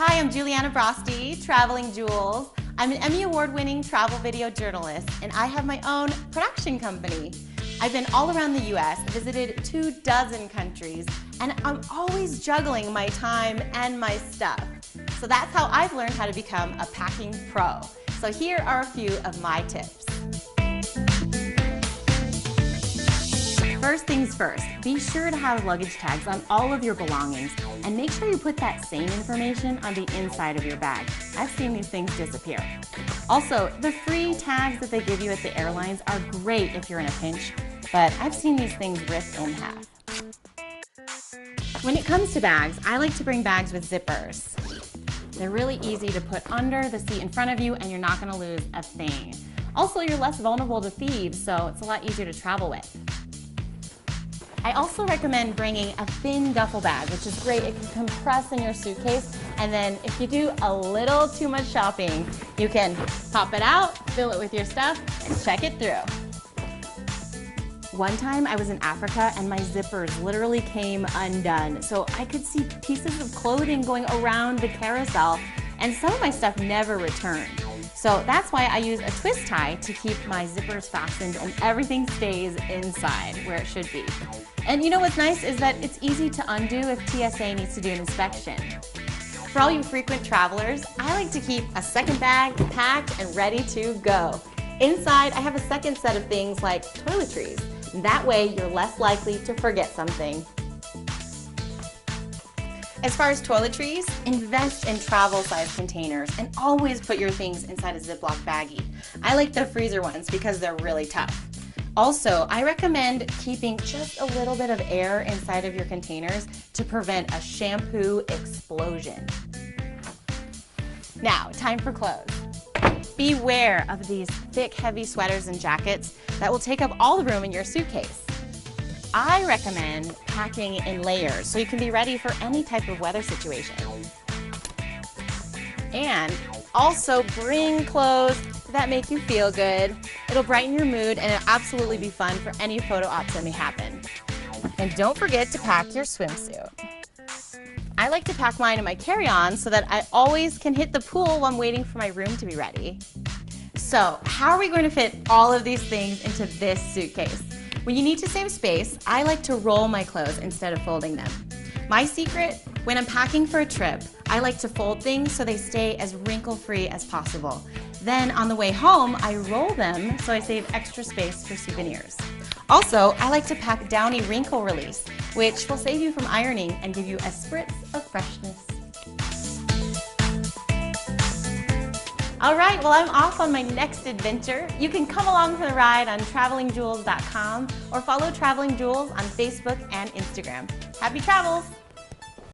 Hi, I'm Juliana Brosti, Traveling Jewels. I'm an Emmy Award-winning travel video journalist, and I have my own production company. I've been all around the US, visited 24 countries, and I'm always juggling my time and my stuff. So that's how I've learned how to become a packing pro. So here are a few of my tips. First things first, be sure to have luggage tags on all of your belongings and make sure you put that same information on the inside of your bag. I've seen these things disappear. Also, the free tags that they give you at the airlines are great if you're in a pinch, but I've seen these things ripped in half. When it comes to bags, I like to bring bags with zippers. They're really easy to put under the seat in front of you and you're not going to lose a thing. Also, you're less vulnerable to thieves, so it's a lot easier to travel with. I also recommend bringing a thin duffel bag, which is great. It can compress in your suitcase, and then if you do a little too much shopping, you can pop it out, fill it with your stuff, and check it through. One time I was in Africa and my zippers literally came undone, so I could see pieces of clothing going around the carousel, and some of my stuff never returned. So that's why I use a twist tie to keep my zippers fastened and everything stays inside where it should be. And you know what's nice is that it's easy to undo if TSA needs to do an inspection. For all you frequent travelers, I like to keep a second bag packed and ready to go. Inside, I have a second set of things like toiletries. That way, you're less likely to forget something. As far as toiletries, invest in travel-sized containers and always put your things inside a Ziploc baggie. I like the freezer ones because they're really tough. Also, I recommend keeping just a little bit of air inside of your containers to prevent a shampoo explosion. Now, time for clothes. Beware of these thick, heavy sweaters and jackets that will take up all the room in your suitcase. I recommend packing in layers so you can be ready for any type of weather situation. And also bring clothes that make you feel good. It'll brighten your mood and it'll absolutely be fun for any photo ops that may happen. And don't forget to pack your swimsuit. I like to pack mine in my carry-on so that I always can hit the pool while I'm waiting for my room to be ready. So, how are we going to fit all of these things into this suitcase? When you need to save space, I like to roll my clothes instead of folding them. My secret, when I'm packing for a trip, I like to fold things so they stay as wrinkle-free as possible. Then on the way home, I roll them so I save extra space for souvenirs. Also, I like to pack Downy Wrinkle Release, which will save you from ironing and give you a spritz of freshness. All right, well, I'm off on my next adventure. You can come along for the ride on travelingjewels.com or follow Traveling Jewels on Facebook and Instagram. Happy travels!